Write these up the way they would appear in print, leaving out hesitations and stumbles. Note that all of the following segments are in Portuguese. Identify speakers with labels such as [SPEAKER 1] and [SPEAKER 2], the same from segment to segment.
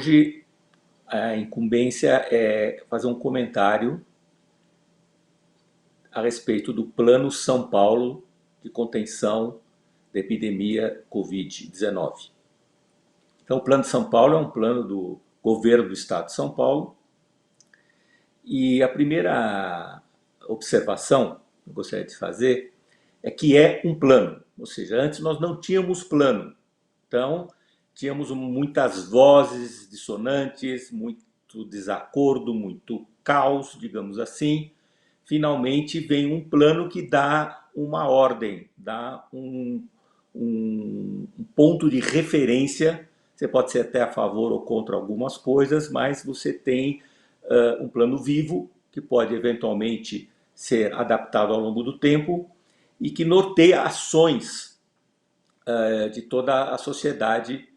[SPEAKER 1] Hoje a incumbência é fazer um comentário a respeito do Plano São Paulo de contenção da epidemia Covid-19. Então, o Plano de São Paulo é um plano do governo do estado de São Paulo, e a primeira observação que eu gostaria de fazer é que é um plano, ou seja, antes nós não tínhamos plano. Então, tínhamos muitas vozes dissonantes, muito desacordo, muito caos, digamos assim. Finalmente vem um plano que dá uma ordem, dá um ponto de referência. Você pode ser até a favor ou contra algumas coisas, mas você tem um plano vivo que pode eventualmente ser adaptado ao longo do tempo e que norteia ações de toda a sociedade,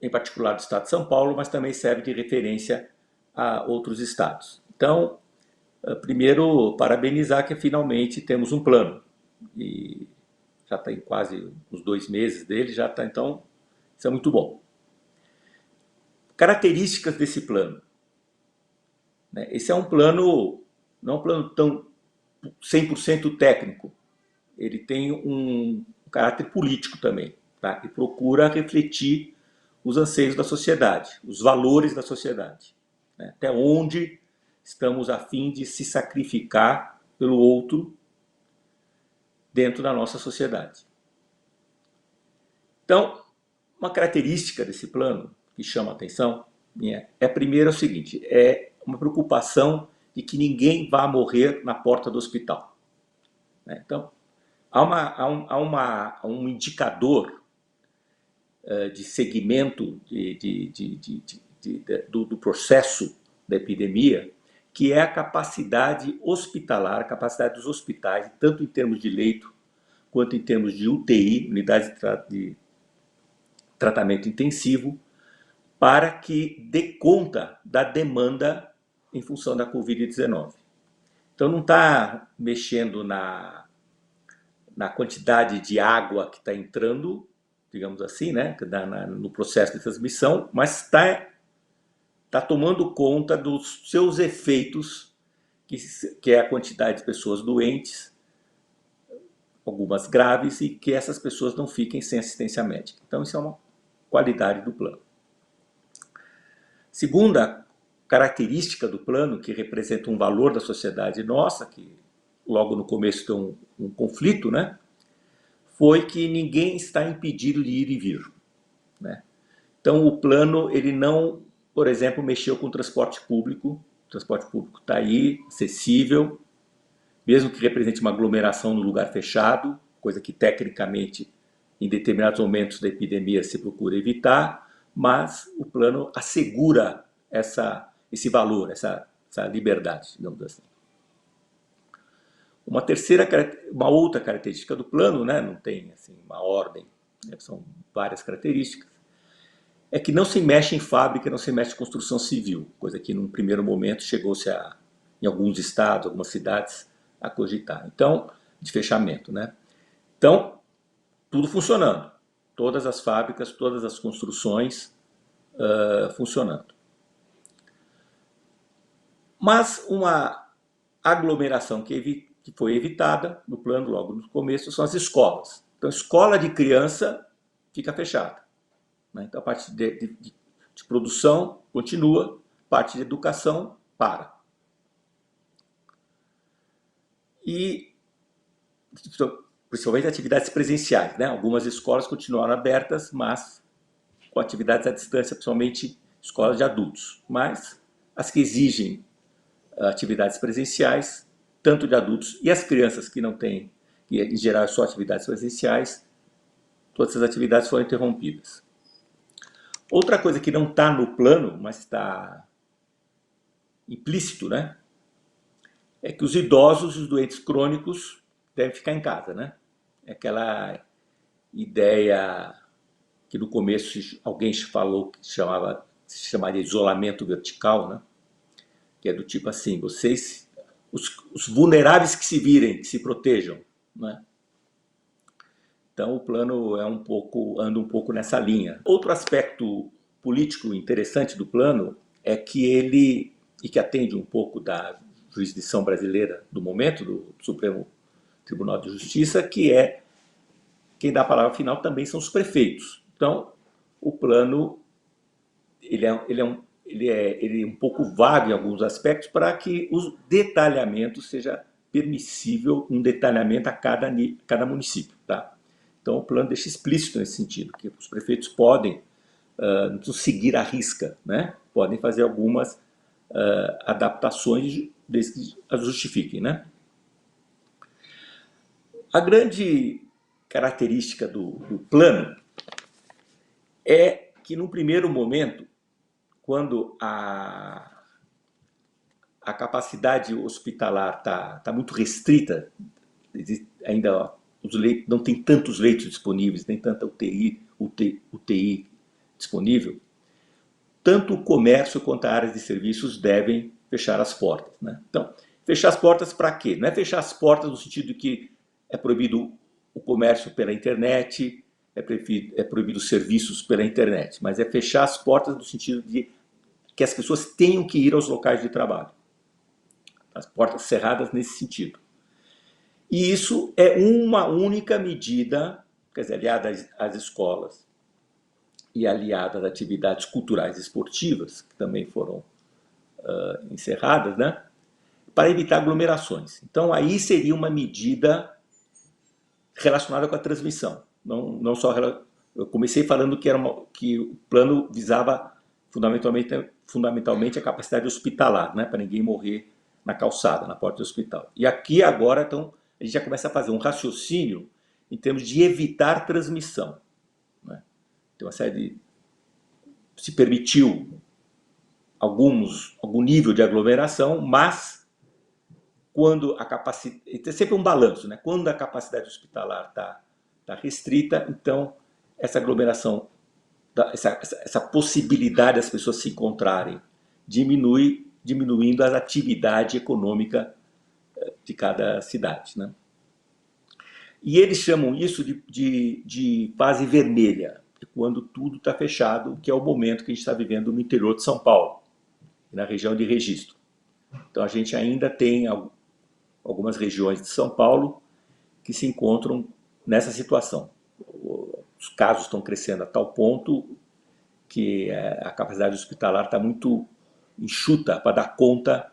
[SPEAKER 1] em particular do estado de São Paulo, mas também serve de referência a outros estados. Então, primeiro, parabenizar que finalmente temos um plano. E já está em quase uns 2 meses dele, já está, então, isso é muito bom. Características desse plano. Esse é um plano, não é um plano tão 100% técnico. Ele tem um caráter político também, tá? E procura refletir os anseios da sociedade, os valores da sociedade, né? Até onde estamos a fim de se sacrificar pelo outro dentro da nossa sociedade. Então, uma característica desse plano que chama a atenção é primeiro o seguinte, é uma preocupação de que ninguém vá morrer na porta do hospital, né? Então, há um indicador de segmento do processo da epidemia, que é a capacidade hospitalar, a capacidade dos hospitais, tanto em termos de leito, quanto em termos de UTI, unidades de tratamento intensivo, para que dê conta da demanda em função da Covid-19. Então não está mexendo na quantidade de água que está entrando, digamos assim, né, no processo de transmissão, mas está tomando conta dos seus efeitos, que é a quantidade de pessoas doentes, algumas graves, e que essas pessoas não fiquem sem assistência médica. Então isso é uma qualidade do plano. Segunda característica do plano, que representa um valor da sociedade nossa, que logo no começo tem um conflito, né? Foi que ninguém está impedido de ir e vir, né? Então o plano, ele não, por exemplo, mexeu com o transporte público está aí, acessível, mesmo que represente uma aglomeração no lugar fechado, coisa que tecnicamente em determinados momentos da epidemia se procura evitar, mas o plano assegura esse valor, essa liberdade, digamos assim. Uma outra característica do plano, né, não tem assim, uma ordem, né, são várias características, é que não se mexe em fábrica, não se mexe em construção civil, coisa que num primeiro momento chegou-se em alguns estados, algumas cidades, a cogitar. Então, de fechamento, né? Então, tudo funcionando, todas as fábricas, todas as construções funcionando. Mas uma aglomeração que foi evitada no plano logo no começo são as escolas. Então, a escola de criança fica fechada, né? Então, a parte de produção continua, a parte de educação para. E, principalmente atividades presenciais, né? Algumas escolas continuaram abertas, mas com atividades à distância, principalmente escolas de adultos. Mas as que exigem atividades presenciais, tanto de adultos e as crianças que não têm, que em geral só atividades presenciais, todas essas atividades foram interrompidas. Outra coisa que não está no plano, mas está implícito, né, é que os idosos e os doentes crônicos devem ficar em casa, né? É aquela ideia que no começo alguém falou que se chamaria isolamento vertical, né? Que é do tipo assim, os vulneráveis que se virem, que se protejam, né? Então o plano anda um pouco nessa linha. Outro aspecto político interessante do plano é que ele, e que atende um pouco da jurisdição brasileira do momento, do Supremo Tribunal de Justiça, que é quem dá a palavra final também são os prefeitos. Então, o plano ele é um pouco vago em alguns aspectos para que o detalhamento seja permissível, um detalhamento a cada município. Tá? Então, o plano deixa explícito nesse sentido, que os prefeitos podem não seguir à risca, né? Podem fazer algumas adaptações desde que as justifiquem. Né? A grande característica do plano é que, num primeiro momento, quando a capacidade hospitalar está muito restrita, ainda os leitos, não tem tantos leitos disponíveis, nem tanta UTI disponível, tanto o comércio quanto as áreas de serviços devem fechar as portas. Né? Então, fechar as portas para quê? Não é fechar as portas no sentido de que é proibido o comércio pela internet, é proibido os serviços pela internet, mas é fechar as portas no sentido de que as pessoas tenham que ir aos locais de trabalho. As portas cerradas nesse sentido. E isso é uma única medida, quer dizer, aliada às escolas e aliada às atividades culturais e esportivas, que também foram encerradas, né, para evitar aglomerações. Então, aí seria uma medida relacionada com a transmissão. Não só, eu comecei falando que o plano visava fundamentalmente a capacidade hospitalar, né, para ninguém morrer na calçada, na porta do hospital. E aqui agora, então, a gente já começa a fazer um raciocínio em termos de evitar transmissão. Né? Tem uma série de... Se permitiu algum nível de aglomeração, mas quando a capacidade... É sempre um balanço, né? Quando a capacidade hospitalar está restrita, então essa aglomeração, essa possibilidade das pessoas se encontrarem diminuindo a atividade econômica de cada cidade. Né? E eles chamam isso de fase vermelha, quando tudo está fechado, que é o momento que a gente está vivendo no interior de São Paulo, na região de Registro. Então a gente ainda tem algumas regiões de São Paulo que se encontram nessa situação. Os casos estão crescendo a tal ponto que a capacidade hospitalar está muito enxuta para dar conta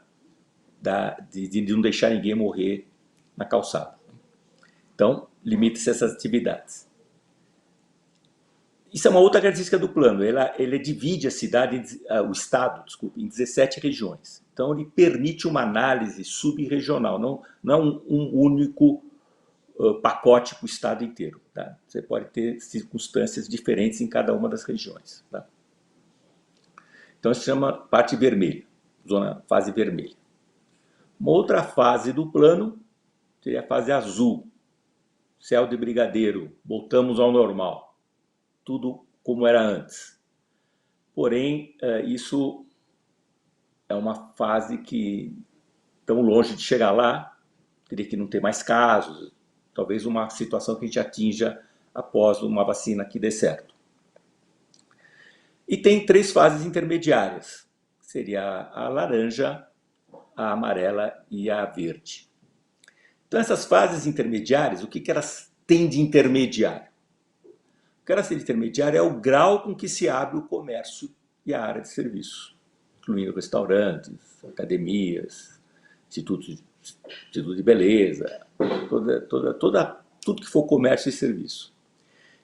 [SPEAKER 1] de não deixar ninguém morrer na calçada. Então, limita-se essas atividades. Isso é uma outra característica do plano. Ele divide o estado, em 17 regiões. Então, ele permite uma análise sub-regional, não um único pacote para o estado inteiro. Tá? Você pode ter circunstâncias diferentes em cada uma das regiões. Tá? Então, isso se chama parte vermelha, fase vermelha. Uma outra fase do plano seria a fase azul. Céu de brigadeiro, voltamos ao normal. Tudo como era antes. Porém, isso é uma fase que, tão longe de chegar lá, teria que não ter mais casos, talvez uma situação que a gente atinja após uma vacina que dê certo. E tem 3 fases intermediárias, seria a laranja, a amarela e a verde. Então, essas fases intermediárias, o que elas têm de intermediário? O que elas têm de intermediário é o grau com que se abre o comércio e a área de serviço, incluindo restaurantes, academias, institutos de beleza, tudo que for comércio e serviço.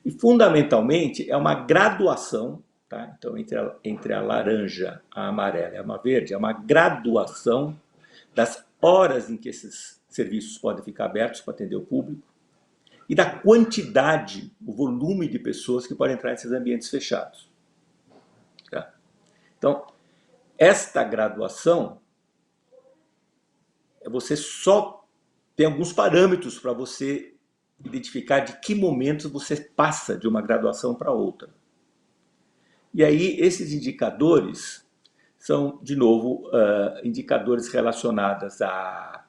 [SPEAKER 1] E, fundamentalmente, é uma graduação, tá? Então, entre a laranja, a amarela e a verde, é uma graduação das horas em que esses serviços podem ficar abertos para atender o público e da quantidade, o volume de pessoas que podem entrar nesses ambientes fechados. Tá? Então, esta graduação, você só tem alguns parâmetros para você identificar de que momento você passa de uma graduação para outra. E aí, esses indicadores são, de novo, indicadores relacionados à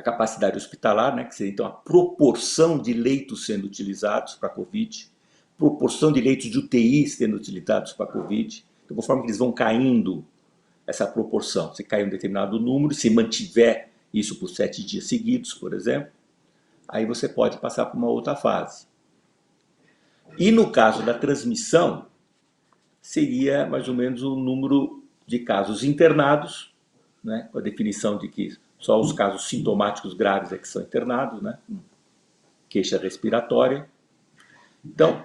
[SPEAKER 1] capacidade hospitalar, né, que seria então a proporção de leitos sendo utilizados para a Covid, proporção de leitos de UTI sendo utilizados para a Covid, então, conforme eles vão caindo essa proporção, se cair um determinado número, se mantiver isso por 7 dias seguidos, por exemplo, aí você pode passar para uma outra fase. E no caso da transmissão, seria mais ou menos o número de casos internados, né, com a definição de que só os casos sintomáticos graves é que são internados, né, queixa respiratória. Então,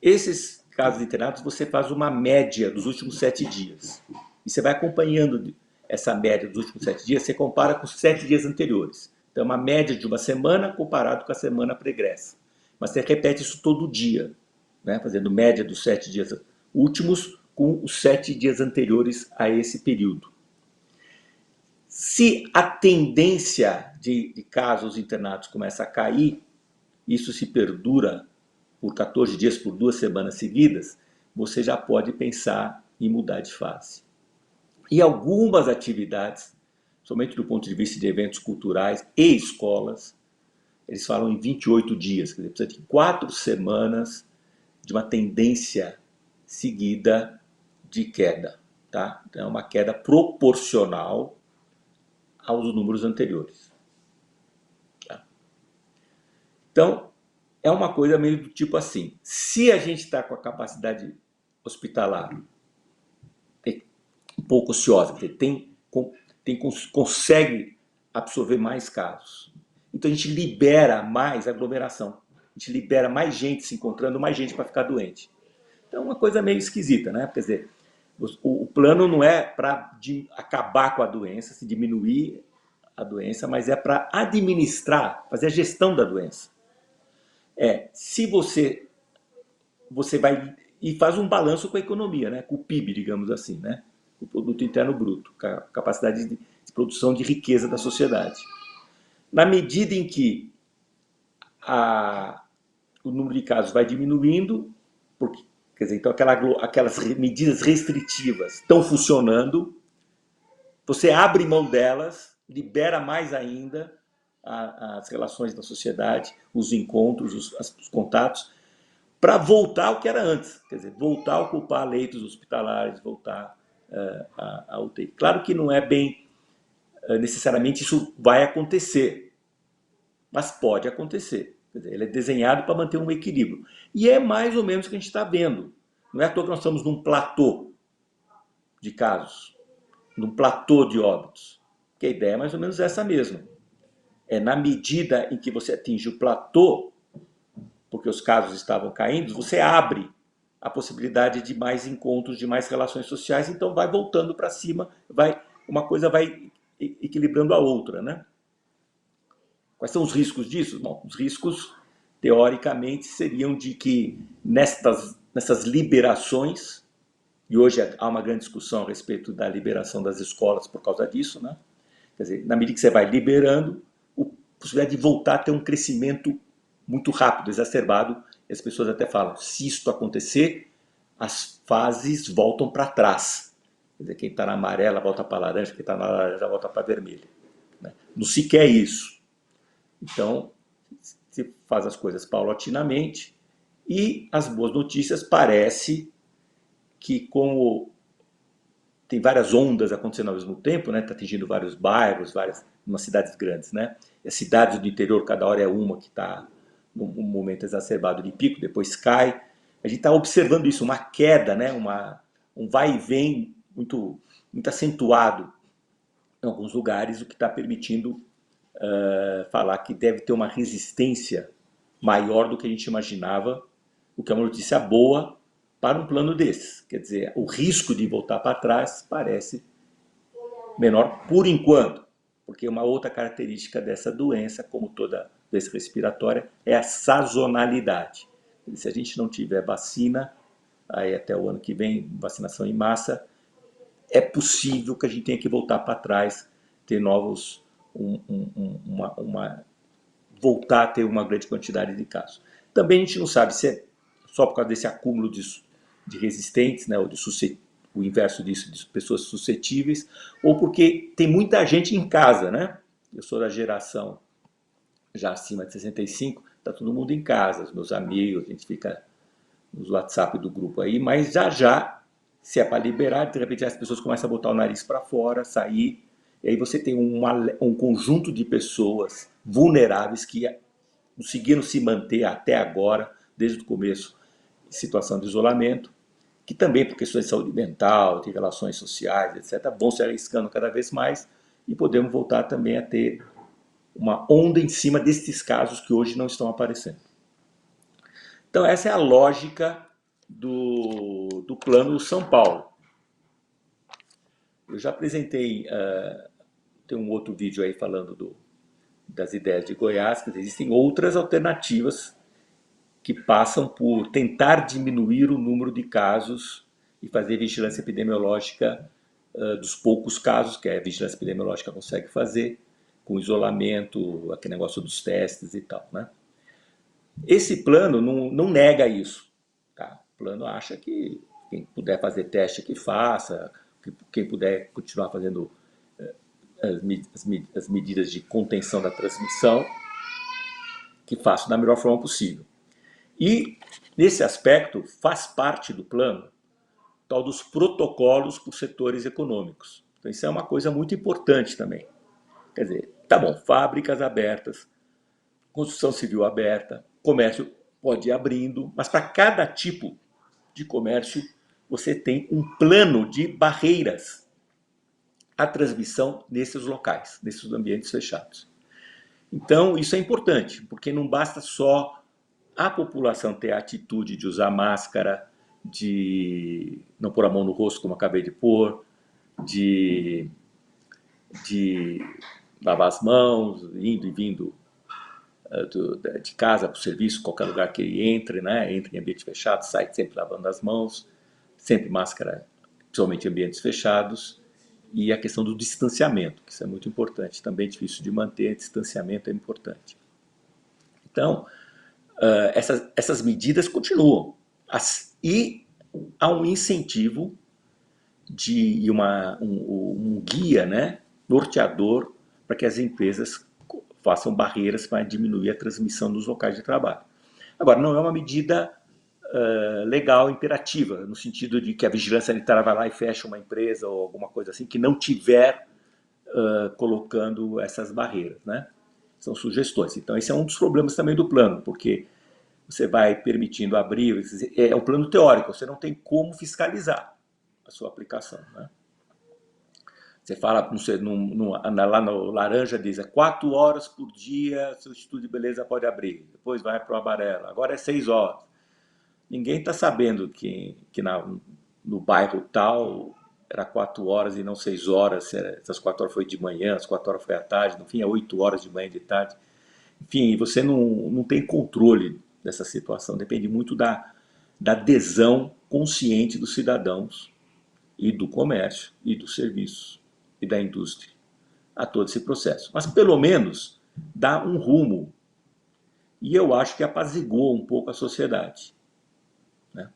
[SPEAKER 1] esses casos internados, você faz uma média dos últimos 7 dias. E você vai acompanhando essa média dos últimos 7 dias, você compara com os 7 dias anteriores. Então, é uma média de uma semana comparado com a semana pregressa. Mas você repete isso todo dia, né, fazendo média dos 7 dias últimos com os 7 dias anteriores a esse período. Se a tendência de casos internados começa a cair, isso se perdura por 14 dias, por 2 semanas seguidas, você já pode pensar em mudar de fase. E algumas atividades, somente do ponto de vista de eventos culturais e escolas, eles falam em 28 dias, quer dizer, precisa de 4 semanas de uma tendência seguida de queda. Tá? Então, é uma queda proporcional aos números anteriores. Tá? Então, é uma coisa meio do tipo assim, se a gente está com a capacidade hospitalar um pouco ociosa, consegue absorver mais casos, então a gente libera mais aglomeração, a gente libera mais gente se encontrando, mais gente para ficar doente. Então é uma coisa meio esquisita, né? Quer dizer, o plano não é para acabar com a doença, se diminuir a doença, mas é para administrar, fazer a gestão da doença. Se você vai e faz um balanço com a economia, né? Com o PIB, digamos assim, né? O Produto Interno Bruto, com a capacidade de produção de riqueza da sociedade. Na medida em que o número de casos vai diminuindo, porque, quer dizer, então aquelas medidas restritivas estão funcionando, você abre mão delas, libera mais ainda as relações da sociedade, os encontros, os contatos, para voltar ao que era antes, quer dizer, voltar a ocupar leitos hospitalares, voltar a UTI. Claro que não é bem necessariamente isso vai acontecer, mas pode acontecer. Quer dizer, ele é desenhado para manter um equilíbrio. E é mais ou menos o que a gente está vendo. Não é à toa que nós estamos num platô de casos, num platô de óbitos. Porque a ideia é mais ou menos essa mesma. É na medida em que você atinge o platô, porque os casos estavam caindo, você abre a possibilidade de mais encontros, de mais relações sociais, então vai voltando para cima, uma coisa vai equilibrando a outra, né? Quais são os riscos disso? Bom, os riscos, teoricamente, seriam de que nessas liberações, e hoje há uma grande discussão a respeito da liberação das escolas por causa disso, né? Quer dizer, na medida que você vai liberando, a possibilidade de voltar a ter um crescimento muito rápido, exacerbado, e as pessoas até falam, se isso acontecer, as fases voltam para trás. Quer dizer, quem está na amarela volta para laranja, quem está na laranja volta para vermelha. Né? Não se quer isso. Então, se faz as coisas paulatinamente e as boas notícias parece que como tem várias ondas acontecendo ao mesmo tempo, né? Está atingindo vários bairros, umas cidades grandes, né? E as cidades do interior, cada hora é uma que está num momento exacerbado de pico, depois cai. A gente está observando isso, uma queda, né? Um vai e vem muito acentuado em alguns lugares, o que está permitindo falar que deve ter uma resistência maior do que a gente imaginava, o que é uma notícia boa para um plano desses. Quer dizer, o risco de voltar para trás parece menor por enquanto, porque uma outra característica dessa doença, como toda doença respiratória, é a sazonalidade. Se a gente não tiver vacina, aí até o ano que vem, vacinação em massa, é possível que a gente tenha que voltar para trás, ter novos voltar a ter uma grande quantidade de casos. Também a gente não sabe se é só por causa desse acúmulo de resistentes, né, ou o inverso disso, de pessoas suscetíveis, ou porque tem muita gente em casa, né? Eu sou da geração já acima de 65, está todo mundo em casa, os meus amigos, a gente fica nos WhatsApp do grupo aí, mas já já, se é para liberar, de repente as pessoas começam a botar o nariz para fora, sair, e aí você tem um conjunto de pessoas vulneráveis que conseguiram se manter até agora, desde o começo, em situação de isolamento, que também por questões de saúde mental, de relações sociais, etc., vão se arriscando cada vez mais e podemos voltar também a ter uma onda em cima desses casos que hoje não estão aparecendo. Então essa é a lógica do Plano São Paulo. Eu já apresentei, tem um outro vídeo aí falando das ideias de Goiás, que existem outras alternativas que passam por tentar diminuir o número de casos e fazer vigilância epidemiológica dos poucos casos que a vigilância epidemiológica consegue fazer, com isolamento, aquele negócio dos testes e tal, né? Esse plano não nega isso. Tá? O plano acha que quem puder fazer teste que faça, quem puder continuar fazendo as medidas de contenção da transmissão, que faça da melhor forma possível. E, nesse aspecto, faz parte do plano tal dos protocolos por setores econômicos. Então, isso é uma coisa muito importante também. Quer dizer, tá bom, fábricas abertas, construção civil aberta, comércio pode ir abrindo, mas para cada tipo de comércio você tem um plano de barreiras à transmissão nesses locais, nesses ambientes fechados. Então, isso é importante, porque não basta só a população ter a atitude de usar máscara, de não pôr a mão no rosto, como acabei de pôr, de lavar as mãos, indo e vindo de casa para o serviço, qualquer lugar que ele entre, né? Entre em ambiente fechado, sai sempre lavando as mãos, sempre máscara, principalmente em ambientes fechados, e a questão do distanciamento, que isso é muito importante, também é difícil de manter, distanciamento é importante. Então, essas medidas continuam, e há um incentivo e um guia, né, norteador para que as empresas façam barreiras para diminuir a transmissão nos locais de trabalho. Agora, não é uma medida legal, imperativa, no sentido de que a vigilância sanitária vai lá e fecha uma empresa ou alguma coisa assim, que não tiver colocando essas barreiras, né? São sugestões. Então, esse é um dos problemas também do plano, porque você vai permitindo abrir, é um plano teórico, você não tem como fiscalizar a sua aplicação, né? Você fala, não sei, lá no laranja diz, 4 horas por dia, seu instituto de beleza pode abrir. Depois vai para o amarelo, agora é 6 horas. Ninguém está sabendo que no bairro tal era 4 horas e não 6 horas, se essas 4 horas foi de manhã, as 4 horas foi à tarde, no fim é 8 horas de manhã e de tarde. Enfim, você não tem controle dessa situação, depende muito da adesão consciente dos cidadãos e do comércio e dos serviços e da indústria a todo esse processo. Mas pelo menos dá um rumo e eu acho que apaziguou um pouco a sociedade, né?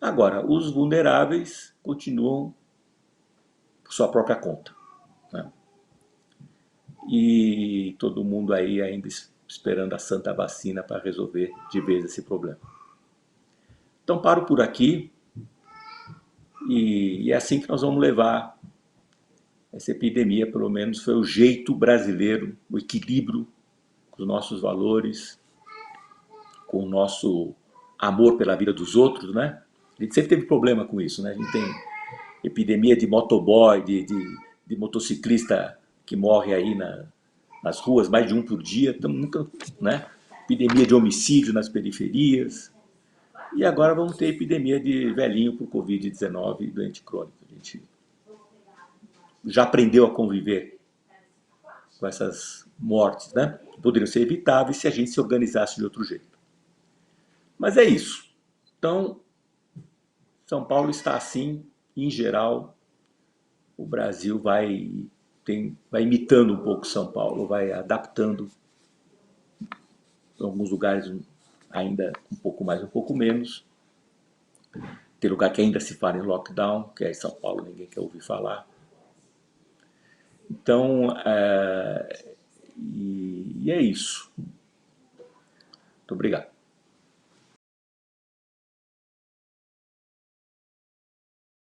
[SPEAKER 1] Agora, os vulneráveis continuam por sua própria conta, né? E todo mundo aí ainda esperando a santa vacina para resolver de vez esse problema. Então paro por aqui e é assim que nós vamos levar essa epidemia, pelo menos foi o jeito brasileiro, o equilíbrio com os nossos valores, com o nosso amor pela vida dos outros, né? A gente sempre teve problema com isso, né? A gente tem epidemia de motoboy, de motociclista que morre aí nas ruas, mais de um por dia, então nunca, né? Epidemia de homicídio nas periferias. E agora vamos ter epidemia de velhinho por Covid-19 e doente crônico. A gente já aprendeu a conviver com essas mortes, né? Que poderiam ser evitáveis se a gente se organizasse de outro jeito. Mas é isso. Então, São Paulo está assim, em geral, o Brasil vai imitando um pouco São Paulo, vai adaptando, em alguns lugares ainda um pouco mais, um pouco menos. Tem lugar que ainda se fala em lockdown, que é em São Paulo, ninguém quer ouvir falar. Então, e é isso. Muito obrigado.